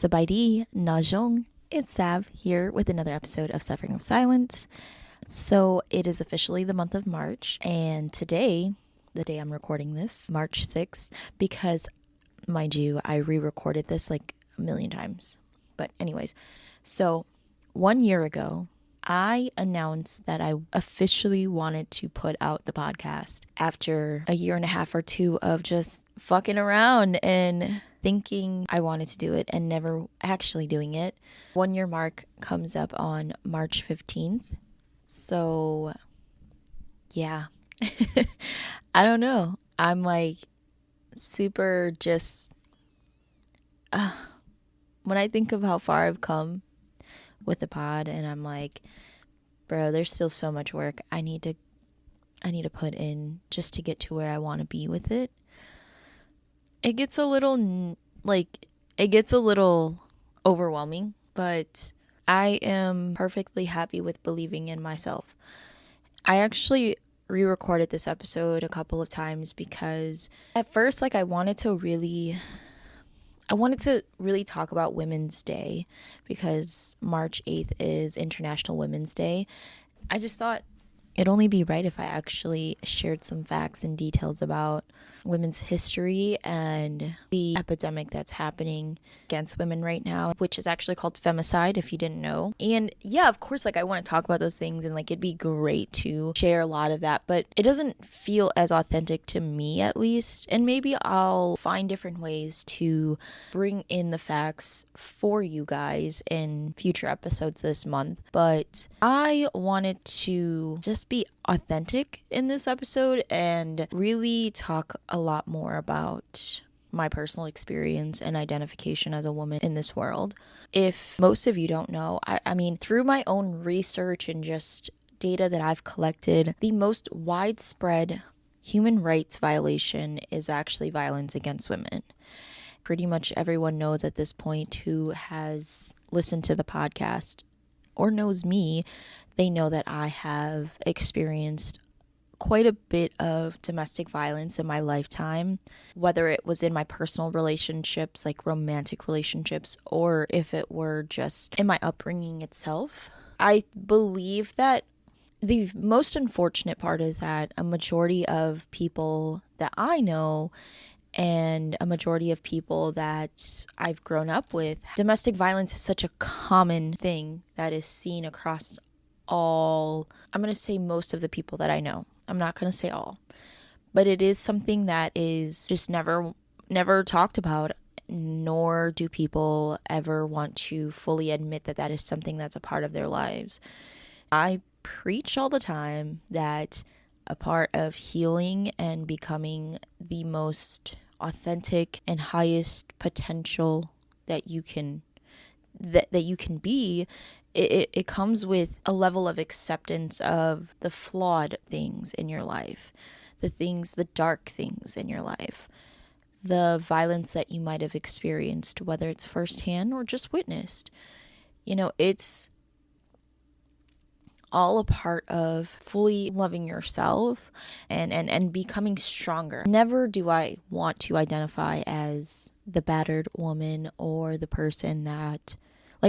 Sabaidi Najong. It's Sab here with another episode of Suffering of Silence. So it is officially the month of March, and today, the day I'm recording this, March 6th, because mind you, I re-recorded this like a million times. But anyways, so 1 year ago, I announced that I officially wanted to put out the podcast after a year and a half or two of just fucking around and thinking I wanted to do it and never actually doing it. 1 year mark comes up on March 15th. So, yeah. I don't know. I'm like super just when I think of how far I've come with the pod, and I'm like, bro, there's still so much work I need to put in just to get to where I want to be with it. It gets a little overwhelming, but I am perfectly happy with believing in myself. I actually re-recorded this episode a couple of times because at first I wanted to really talk about Women's Day because March 8th is International Women's Day. I just thought it'd only be right if I actually shared some facts and details about women's history and the epidemic that's happening against women right now, which is actually called femicide, if you didn't know. And yeah, of course, I want to talk about those things, and it'd be great to share a lot of that, but it doesn't feel as authentic to me, at least. And maybe I'll find different ways to bring in the facts for you guys in future episodes this month. But I wanted to just be authentic in this episode and really talk a lot more about my personal experience and identification as a woman in this world. If most of you don't know, I mean, through my own research and just data that I've collected, the most widespread human rights violation is actually violence against women. Pretty much everyone knows at this point who has listened to the podcast or knows me, they know that I have experienced quite a bit of domestic violence in my lifetime, whether it was in my personal relationships, like romantic relationships, or if it were just in my upbringing itself. I believe that the most unfortunate part is that a majority of people that I know and a majority of people that I've grown up with, domestic violence is such a common thing that is seen across all, I'm going to say most of the people that I know. I'm not going to say all, but it is something that is just never talked about, nor do people ever want to fully admit that that is something that's a part of their lives. I preach all the time that a part of healing and becoming the most authentic and highest potential that you can be, it comes with a level of acceptance of the flawed things in your life, the dark things in your life, the violence that you might have experienced, whether it's firsthand or just witnessed. It's all a part of fully loving yourself and becoming stronger. Never do I want to identify as the battered woman or the person that,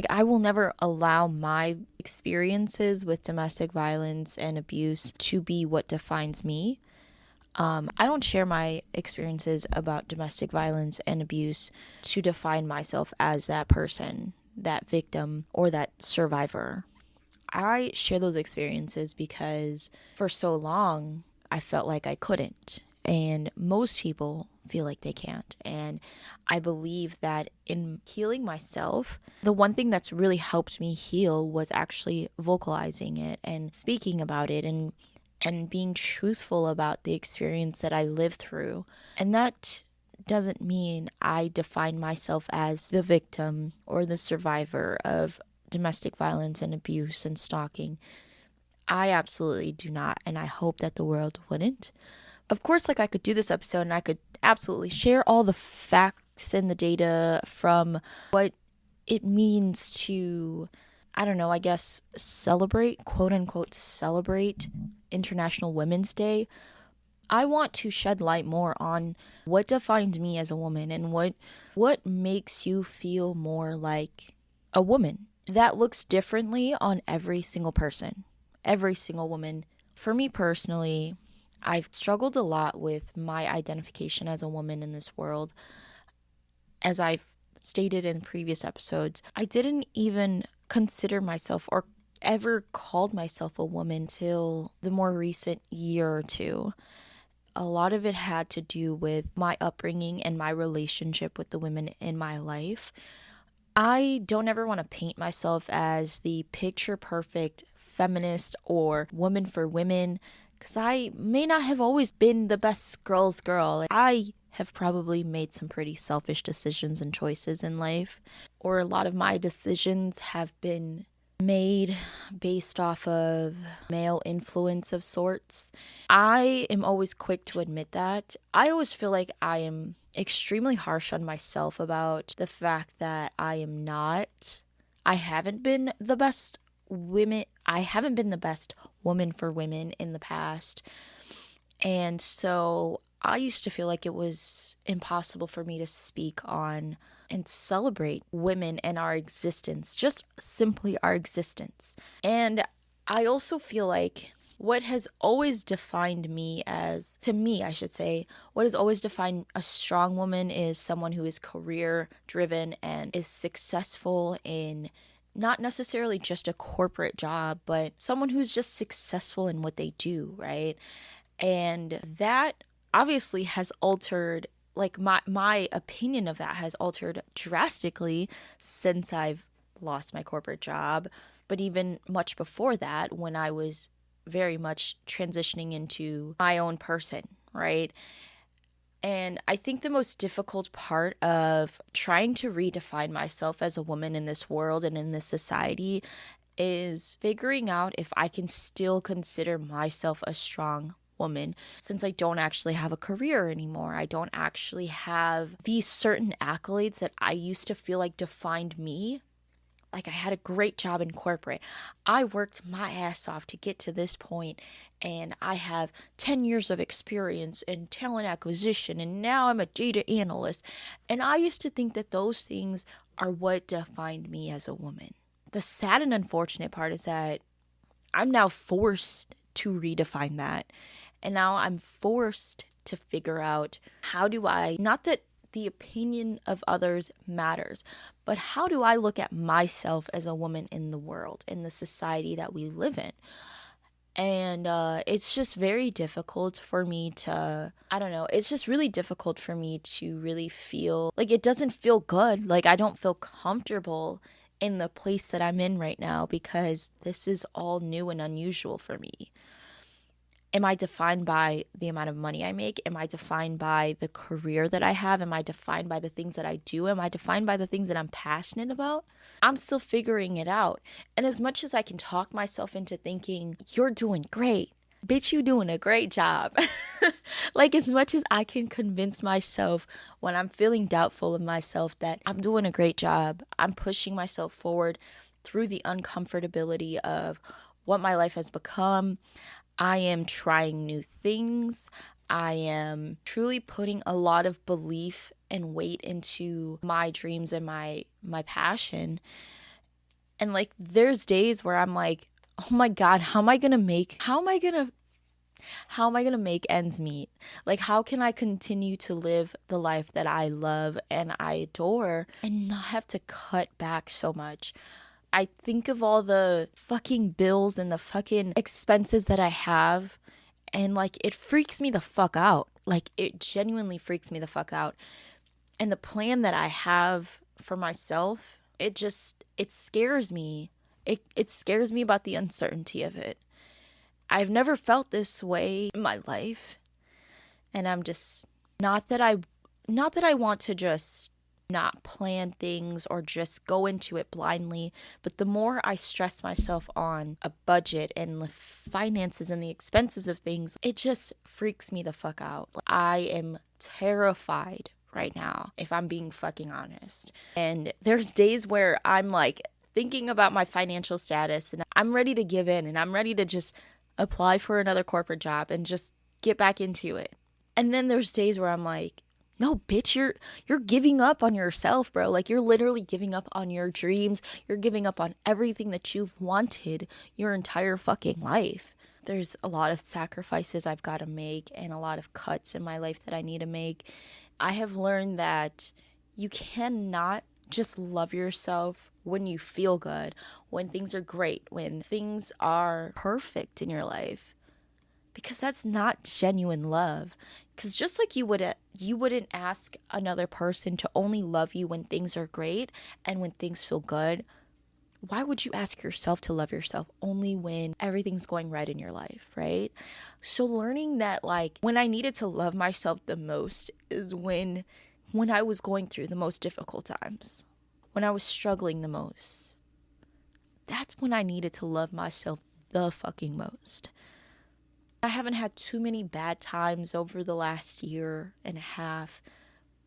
I will never allow my experiences with domestic violence and abuse to be what defines me. I don't share my experiences about domestic violence and abuse to define myself as that person, that victim, or that survivor. I share those experiences because for so long I felt like I couldn't, and most people feel like they can't. And I believe that in healing myself, the one thing that's really helped me heal was actually vocalizing it and speaking about it and being truthful about the experience that I lived through. And that doesn't mean I define myself as the victim or the survivor of domestic violence and abuse and stalking. I absolutely do not, and I hope that the world wouldn't. Of course, I could do this episode and I could absolutely share all the facts and the data from what it means to, I don't know, I guess celebrate, quote unquote, celebrate International Women's Day. I want to shed light more on what defines me as a woman and what makes you feel more like a woman. That looks differently on every single person, every single woman. For me personally, I've struggled a lot with my identification as a woman in this world. As I've stated in previous episodes, I didn't even consider myself or ever called myself a woman till the more recent year or two. A lot of it had to do with my upbringing and my relationship with the women in my life. I don't ever want to paint myself as the picture perfect feminist or woman for women, because I may not have always been the best girl's girl. I have probably made some pretty selfish decisions and choices in life, or a lot of my decisions have been made based off of male influence of sorts. I am always quick to admit that. I always feel like I am extremely harsh on myself about the fact that I haven't been the best woman for women in the past. And so I used to feel like it was impossible for me to speak on and celebrate women and our existence, just simply our existence. And I also feel like what has always defined me what has always defined a strong woman is someone who is career driven and is successful in not necessarily just a corporate job, but someone who's just successful in what they do, right? And that obviously has altered, like my opinion of that has altered drastically since I've lost my corporate job. But even much before that, when I was very much transitioning into my own person, right? And I think the most difficult part of trying to redefine myself as a woman in this world and in this society is figuring out if I can still consider myself a strong woman, since I don't actually have a career anymore. I don't actually have these certain accolades that I used to feel like defined me. Like, I had a great job in corporate. I worked my ass off to get to this point, and I have 10 years of experience in talent acquisition, and now I'm a data analyst. And I used to think that those things are what defined me as a woman. The sad and unfortunate part is that I'm now forced to redefine that. And now I'm forced to figure out not that the opinion of others matters, but how do I look at myself as a woman in the world, in the society that we live in? And it's just very difficult for me to, it's just really difficult for me to really feel like it doesn't feel good. Like, I don't feel comfortable in the place that I'm in right now because this is all new and unusual for me. Am I defined by the amount of money I make? Am I defined by the career that I have? Am I defined by the things that I do? Am I defined by the things that I'm passionate about? I'm still figuring it out. And as much as I can talk myself into thinking, you're doing great, bitch, you doing a great job. Like, as much as I can convince myself when I'm feeling doubtful of myself that I'm doing a great job, I'm pushing myself forward through the uncomfortability of what my life has become. I am trying new things. I am truly putting a lot of belief and weight into my dreams and my passion. And like, there's days where I'm like, oh my God, how am I going to make ends meet? Like, how can I continue to live the life that I love and I adore and not have to cut back so much? I think of all the fucking bills and the fucking expenses that I have, and like, it freaks me the fuck out. Like, it genuinely freaks me the fuck out. And the plan that I have for myself, it scares me. It scares me about the uncertainty of it. I've never felt this way in my life. And I'm just, not that I want to just not plan things or just go into it blindly, but the more I stress myself on a budget and the finances and the expenses of things, it just freaks me the fuck out. I am terrified right now, if I'm being fucking honest. And there's days where I'm like thinking about my financial status and I'm ready to give in and I'm ready to just apply for another corporate job and just get back into it. And then there's days where I'm like, no, bitch, you're giving up on yourself, bro. Like, you're literally giving up on your dreams. You're giving up on everything that you've wanted your entire fucking life. There's a lot of sacrifices I've got to make and a lot of cuts in my life that I need to make. I have learned that you cannot just love yourself when you feel good, when things are great, when things are perfect in your life. Because that's not genuine love. Because just like you wouldn't ask another person to only love you when things are great and when things feel good, why would you ask yourself to love yourself only when everything's going right in your life, right? So learning that, like, when I needed to love myself the most is when I was going through the most difficult times, when I was struggling the most. That's when I needed to love myself the fucking most. I haven't had too many bad times over the last year and a half,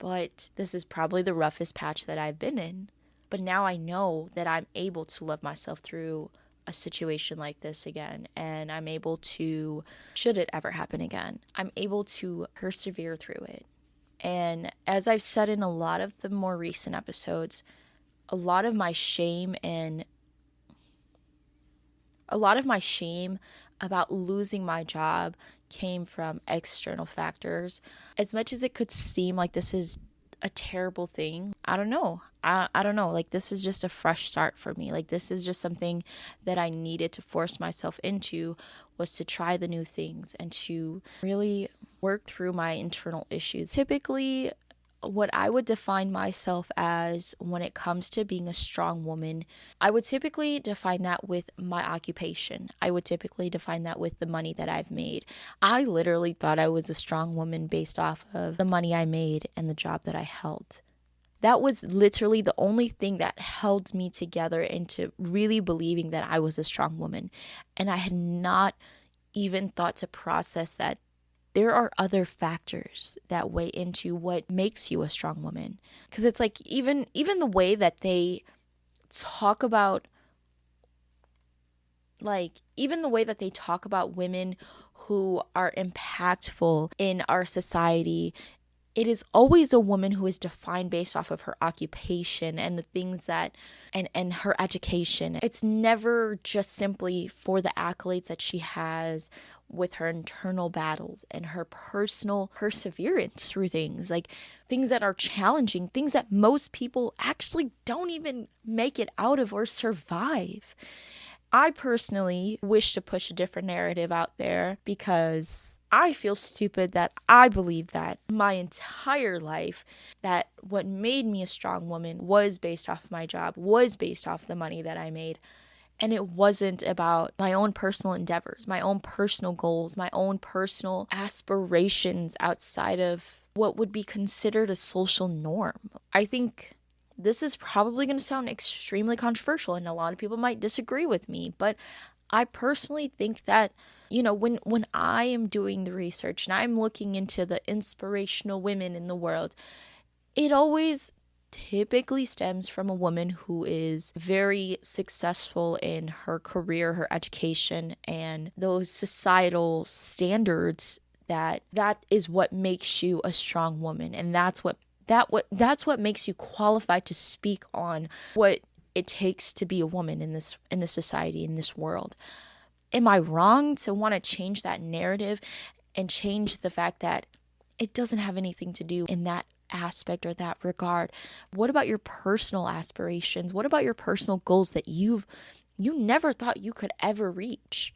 but this is probably the roughest patch that I've been in. But now I know that I'm able to love myself through a situation like this again, and I'm able to, should it ever happen again, I'm able to persevere through it. And as I've said in a lot of the more recent episodes, a lot of my shame about losing my job came from external factors. As much as it could seem like this is a terrible thing, I don't know. I don't know. Like, this is just a fresh start for me. Like, this is just something that I needed to force myself into, was to try the new things and to really work through my internal issues. Typically, what I would define myself as when it comes to being a strong woman, I would typically define that with my occupation. I would typically define that with the money that I've made. I literally thought I was a strong woman based off of the money I made and the job that I held. That was literally the only thing that held me together into really believing that I was a strong woman. And I had not even thought to process that there are other factors that weigh into what makes you a strong woman. Because it's like, even the way that they talk about, women who are impactful in our society, it is always a woman who is defined based off of her occupation and the things that, and her education. It's never just simply for the accolades that she has with her internal battles and her personal perseverance through things, like things that are challenging, things that most people actually don't even make it out of or survive. I personally wish to push a different narrative out there because I feel stupid that I believe that my entire life, that what made me a strong woman was based off my job, was based off the money that I made. And it wasn't about my own personal endeavors, my own personal goals, my own personal aspirations outside of what would be considered a social norm. I think this is probably going to sound extremely controversial and a lot of people might disagree with me, but I personally think that, when I am doing the research and I'm looking into the inspirational women in the world, it always typically stems from a woman who is very successful in her career, her education, and those societal standards that is what makes you a strong woman. And that's what makes you qualified to speak on what it takes to be a woman in this society, in this world. Am I wrong to want to change that narrative and change the fact that it doesn't have anything to do in that aspect or that regard? What about your personal aspirations? What about your personal goals that you never thought you could ever reach?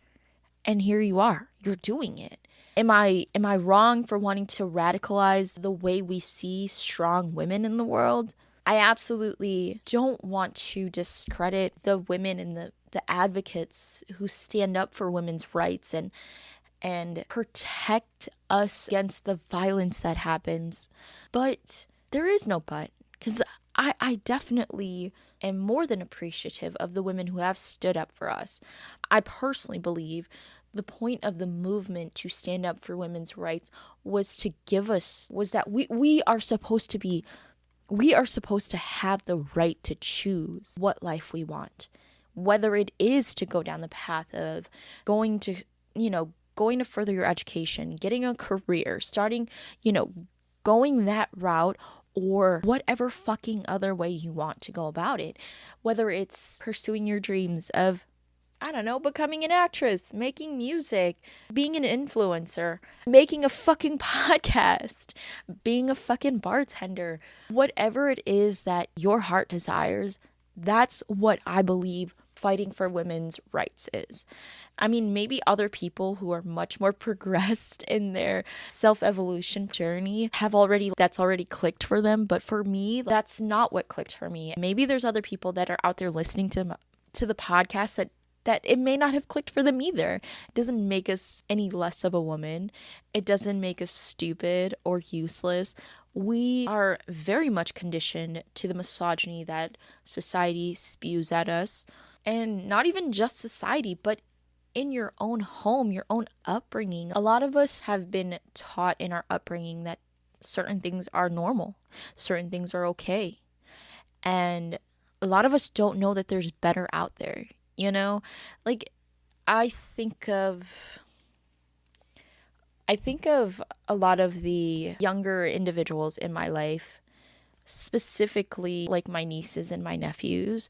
And here you are, you're doing it. Am I wrong for wanting to radicalize the way we see strong women in the world? I absolutely don't want to discredit the women and the advocates who stand up for women's rights and protect us against the violence that happens. But there is no but, because I definitely am more than appreciative of the women who have stood up for us. I personally believe the point of the movement to stand up for women's rights was that we are supposed to have the right to choose what life we want, whether it is to go down the path of going to going to further your education, getting a career, starting, going that route, or whatever fucking other way you want to go about it. Whether it's pursuing your dreams of, I don't know, becoming an actress, making music, being an influencer, making a fucking podcast, being a fucking bartender, whatever it is that your heart desires, that's what I believe fighting for women's rights is. I mean, maybe other people who are much more progressed in their self-evolution journey that's already clicked for them, but for me, that's not what clicked for me. Maybe there's other people that are out there listening to the podcast that it may not have clicked for them either. It doesn't make us any less of a woman. It doesn't make us stupid or useless. We are very much conditioned to the misogyny that society spews at us. And not even just society, but in your own home, your own upbringing. A lot of us have been taught in our upbringing that certain things are normal, certain things are okay. And a lot of us don't know that there's better out there, Like, I think of a lot of the younger individuals in my life, specifically like my nieces and my nephews.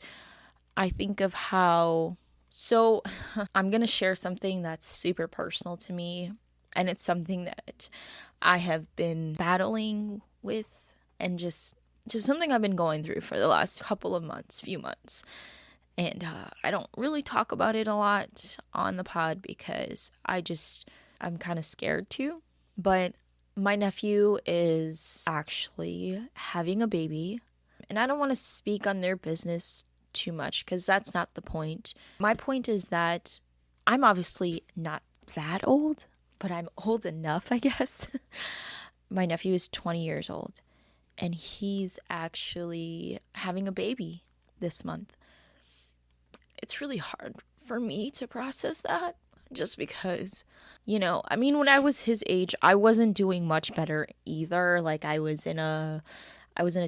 I think of how, so I'm going to share something that's super personal to me, and it's something that I have been battling with, and just something I've been going through for the last few months. And I don't really talk about it a lot on the pod because I'm kind of scared to. But my nephew is actually having a baby, and I don't want to speak on their business too much because that's not the point. My point is that I'm obviously not that old, but I'm old enough, I guess. My nephew is 20 years old, and he's actually having a baby this month. It's really hard for me to process that just because, when I was his age, I wasn't doing much better either. Like, I was in a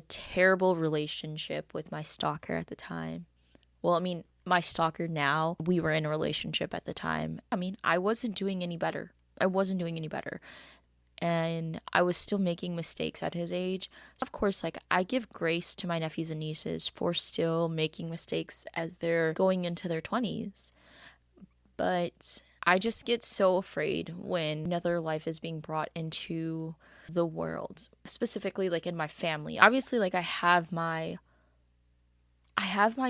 terrible relationship with my stalker at the time. Well, my stalker now, we were in a relationship at the time. I wasn't doing any better. And I was still making mistakes at his age. Of course, I give grace to my nephews and nieces for still making mistakes as they're going into their 20s. But I just get so afraid when another life is being brought into the world, specifically in my family. Obviously, I have my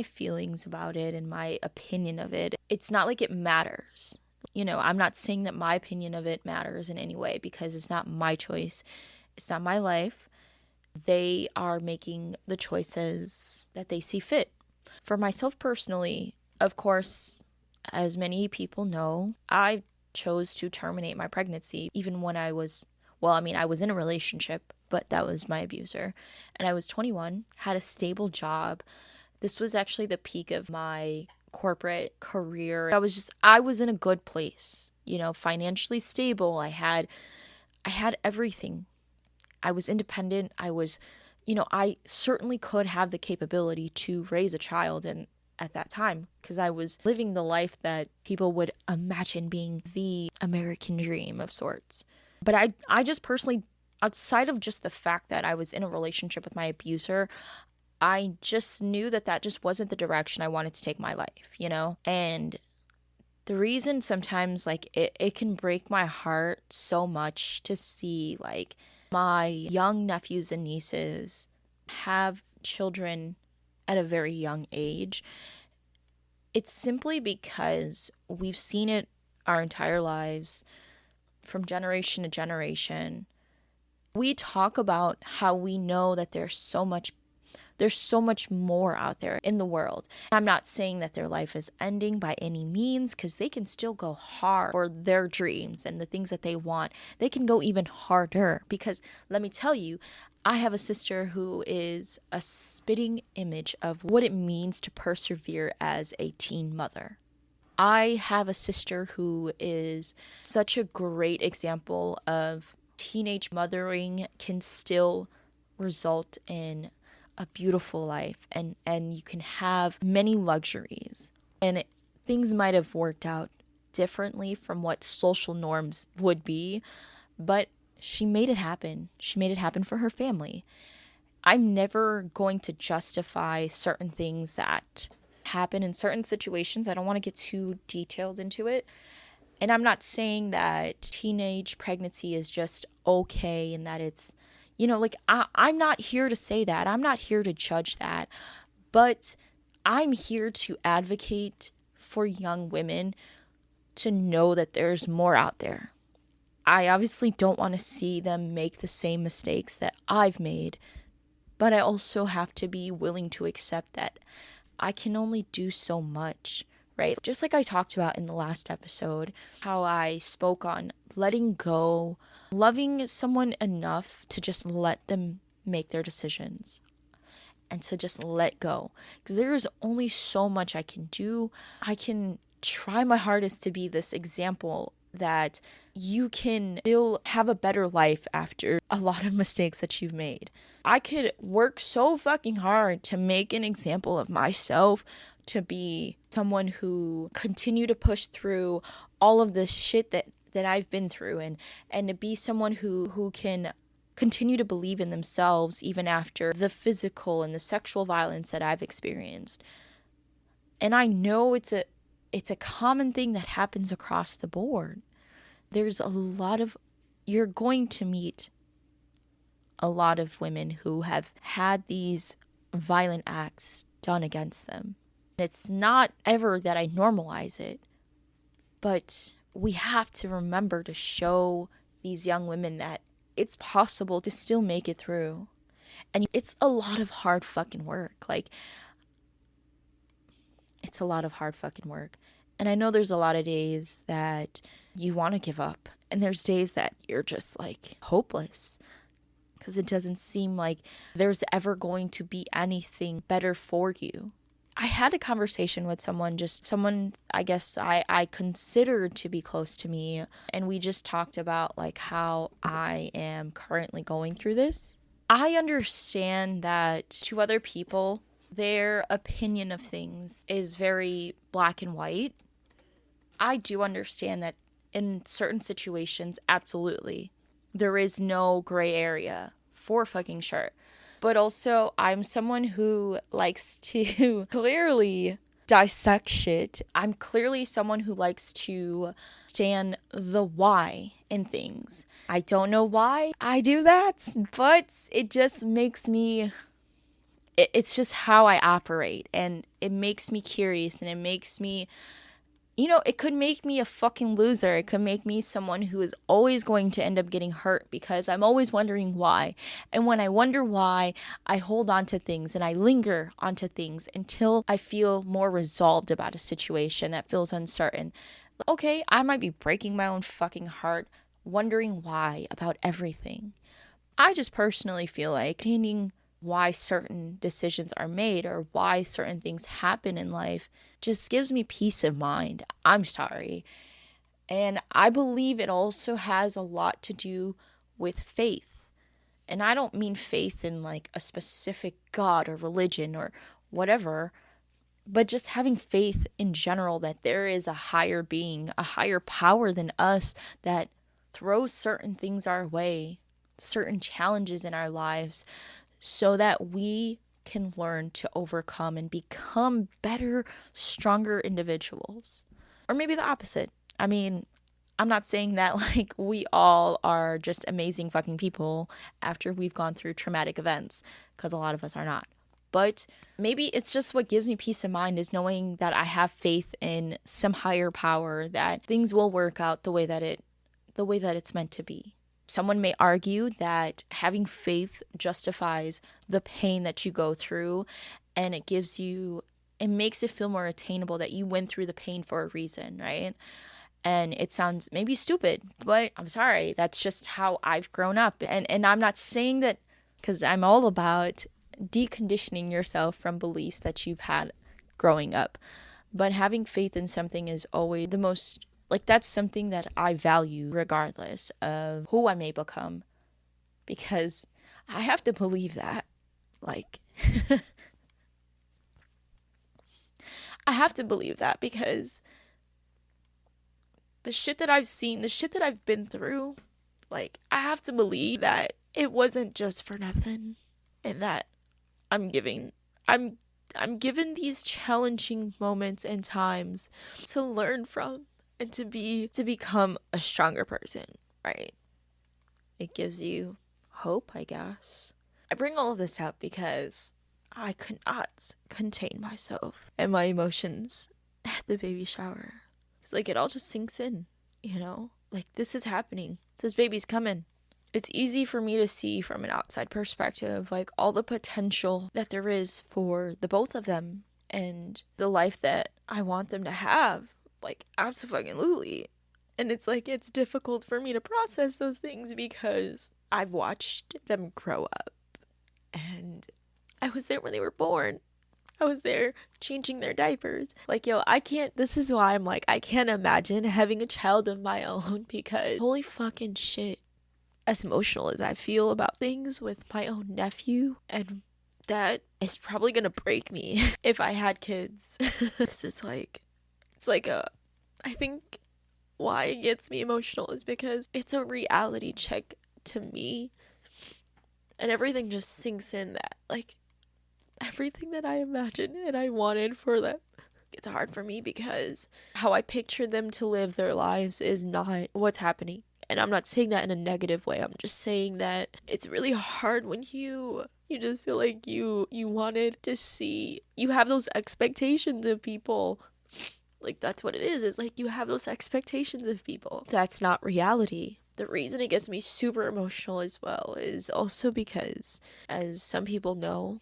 feelings about it and my opinion of it. It's not like it matters. I'm not saying that my opinion of it matters in any way because it's not my choice. It's not my life. They are making the choices that they see fit. For myself personally, of course, as many people know, I chose to terminate my pregnancy even when I was in a relationship, but that was my abuser. And I was 21, had a stable job. This was actually the peak of my corporate career. I was in a good place, financially stable. I had everything. I was independent. I certainly could have the capability to raise a child at that time because I was living the life that people would imagine being the American dream of sorts. But I just personally, outside of just the fact that I was in a relationship with my abuser, I just knew that just wasn't the direction I wanted to take my life, And the reason sometimes, it can break my heart so much to see, my young nephews and nieces have children at a very young age. It's simply because we've seen it our entire lives, from generation to generation. We talk about how we know that there's so much more out there in the world. I'm not saying that their life is ending by any means, because they can still go hard for their dreams and the things that they want. They can go even harder, because let me tell you, I have a sister who is a spitting image of what it means to persevere as a teen mother. I have a sister who is such a great example of teenage mothering can still result in a beautiful life, and you can have many luxuries, and things might have worked out differently from what social norms would be, but she made it happen. She made it happen for her family. I'm never going to justify certain things that happen in certain situations. I don't want to get too detailed into it. And I'm not saying that teenage pregnancy is just okay and that it's, like I'm not here to say that. I'm not here to judge that. But I'm here to advocate for young women to know that there's more out there. I obviously don't want to see them make the same mistakes that I've made, but I also have to be willing to accept that I can only do so much, right? Just like I talked about in the last episode, how I spoke on letting go, loving someone enough to just let them make their decisions and to just let go. Because there's only so much I can do. I can try my hardest to be this example that you can still have a better life after a lot of mistakes that you've made. I could work so fucking hard to make an example of myself, to be someone who continue to push through all of the shit that I've been through, and to be someone who can continue to believe in themselves even after the physical and the sexual violence that I've experienced. And I know it's a common thing that happens across the board. You're going to meet a lot of women who have had these violent acts done against them. It's not ever that I normalize it, but we have to remember to show these young women that it's possible to still make it through. And it's a lot of hard fucking work. It's a lot of hard fucking work. And I know there's a lot of days that you want to give up. And there's days that you're just hopeless. Because it doesn't seem like there's ever going to be anything better for you. I had a conversation with someone I guess I considered to be close to me. And we just talked about how I am currently going through this. I understand that to other people, their opinion of things is very black and white. I do understand that in certain situations, absolutely, there is no gray area, for fucking sure. But also, I'm someone who likes to clearly dissect shit. I'm clearly someone who likes to understand the why in things. I don't know why I do that, but it just makes me... It's just how I operate, and it makes me curious, and it makes me... it could make me a fucking loser. It could make me someone who is always going to end up getting hurt because I'm always wondering why. And when I wonder why, I hold on to things and I linger onto things until I feel more resolved about a situation that feels uncertain. Okay, I might be breaking my own fucking heart, wondering why about everything. I just personally feel like understanding why certain decisions are made or why certain things happen in life just gives me peace of mind. I'm sorry. And I believe it also has a lot to do with faith. And I don't mean faith in a specific God or religion or whatever, but just having faith in general that there is a higher being, a higher power than us that throws certain things our way, certain challenges in our lives, so that we can learn to overcome and become better, stronger individuals. Or maybe the opposite. I mean, I'm not saying that we all are just amazing fucking people after we've gone through traumatic events, because a lot of us are not. But maybe it's just what gives me peace of mind is knowing that I have faith in some higher power, that things will work out the way that it's meant to be. Someone may argue that having faith justifies the pain that you go through, and it makes it feel more attainable that you went through the pain for a reason, right? And it sounds maybe stupid, but I'm sorry, that's just how I've grown up. And I'm not saying that because I'm all about deconditioning yourself from beliefs that you've had growing up. But having faith in something is always the most... that's something that I value regardless of who I may become. Because I have to believe that. I have to believe that because the shit that I've seen, the shit that I've been through, like, I have to believe that it wasn't just for nothing, and that I'm giving I'm I'm given these challenging moments and times to learn from and to become a stronger person, right? It gives you hope, I guess. I bring all of this up because I could not contain myself and my emotions at the baby shower. It's like it all just sinks in, you know? Like, this is happening. This baby's coming. It's easy for me to see from an outside perspective, like, all the potential that there is for the both of them and the life that I want them to have. Like, absolutely. And it's like, it's difficult for me to process those things because I've watched them grow up. And I was there when they were born. I was there changing their diapers. Like, yo, this is why I'm like, I can't imagine having a child of my own, because holy fucking shit. As emotional as I feel about things with my own nephew, and that is probably gonna break me if I had kids. Because I think why it gets me emotional is because it's a reality check to me, and everything just sinks in that, like, everything that I imagined and I wanted for them. It's hard for me because how I pictured them to live their lives is not what's happening. And I'm not saying that in a negative way. I'm just saying that it's really hard when you just feel like you wanted to see, you have those expectations of people. Like, that's what it is. It's like you have those expectations of people. That's not reality. The reason it gets me super emotional as well is also because, as some people know,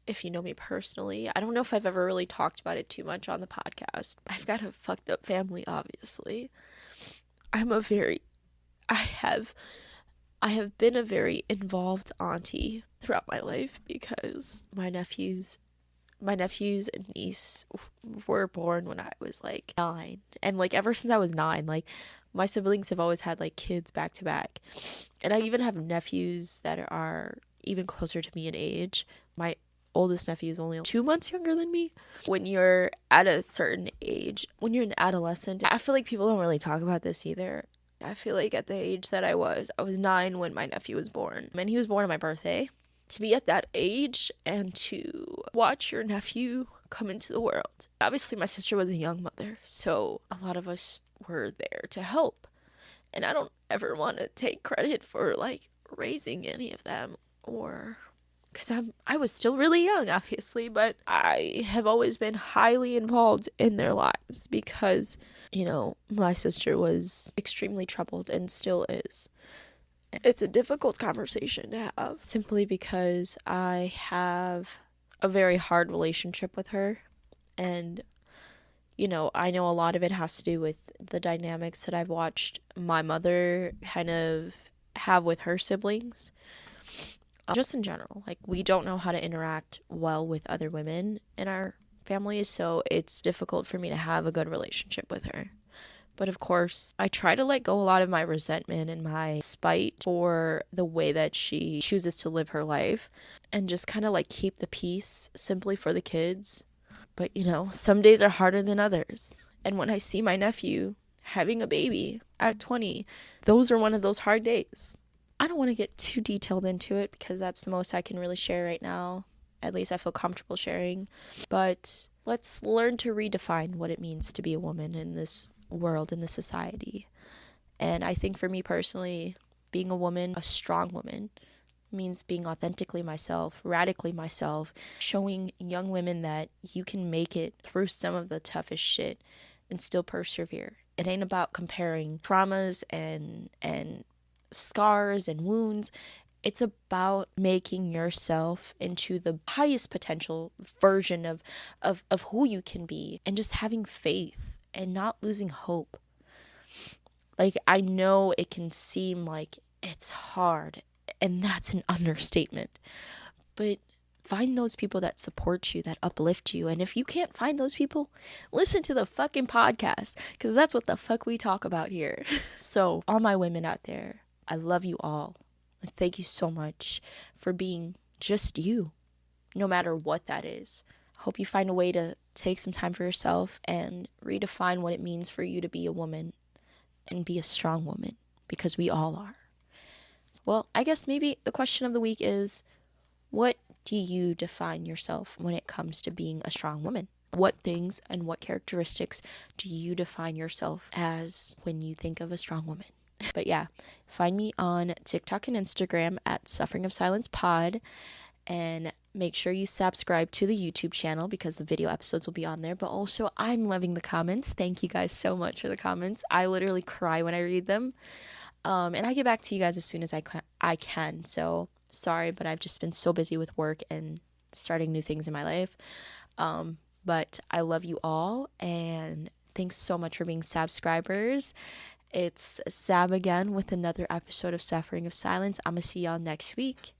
if you know me personally, I don't know if I've ever really talked about it too much on the podcast. I've got a fucked up family, obviously. I have been a very involved auntie throughout my life because my nephews and niece were born when I was like 9. And like ever since I was 9, like my siblings have always had like kids back to back. And I even have nephews that are even closer to me in age. My oldest nephew is only 2 months younger than me. When you're at a certain age, when you're an adolescent, I feel like people don't really talk about this either. I feel like at the age that I was 9 when my nephew was born. And he was born on my birthday. To be at that age and to watch your nephew come into the world. Obviously, my sister was a young mother, so a lot of us were there to help. And I don't ever want to take credit for, like, raising any of them, or because I was still really young, obviously, but I have always been highly involved in their lives because, you know, my sister was extremely troubled and still is. It's a difficult conversation to have simply because I have a very hard relationship with her, and, you know, I know a lot of it has to do with the dynamics that I've watched my mother kind of have with her siblings. Just in general, like, we don't know how to interact well with other women in our family, so it's difficult for me to have a good relationship with her. But of course, I try to let go a lot of my resentment and my spite for the way that she chooses to live her life, and just kind of like keep the peace simply for the kids. But, you know, some days are harder than others. And when I see my nephew having a baby at 20, those are one of those hard days. I don't want to get too detailed into it because that's the most I can really share right now. At least I feel comfortable sharing. But let's learn to redefine what it means to be a woman in this world, in this society. And I think for me personally, being a woman, a strong woman, means being authentically myself, radically myself, showing young women that you can make it through some of the toughest shit and still persevere. It ain't about comparing traumas and scars and wounds. It's about making yourself into the highest potential version of who you can be, and just having faith and not losing hope. Like, I know it can seem like it's hard, and that's an understatement, but find those people that support you, that uplift you. And if you can't find those people, listen to the fucking podcast, because that's what the fuck we talk about here. So all my women out there, I love you all. And thank you so much for being just you, no matter what that is. Hope you find a way to take some time for yourself and redefine what it means for you to be a woman, and be a strong woman, because we all are. Well, I guess maybe the question of the week is, what do you define yourself when it comes to being a strong woman? What things and what characteristics do you define yourself as when you think of a strong woman? But yeah, find me on TikTok and Instagram at Suffering of Silence Pod, and make sure you subscribe to the YouTube channel because the video episodes will be on there. But also, I'm loving the comments. Thank you guys so much for the comments. I literally cry when I read them. And I get back to you guys as soon as I can. So sorry, but I've just been so busy with work and starting new things in my life. But I love you all, and thanks so much for being subscribers. It's Sab again with another episode of Suffering of Silence. I'm gonna see y'all next week.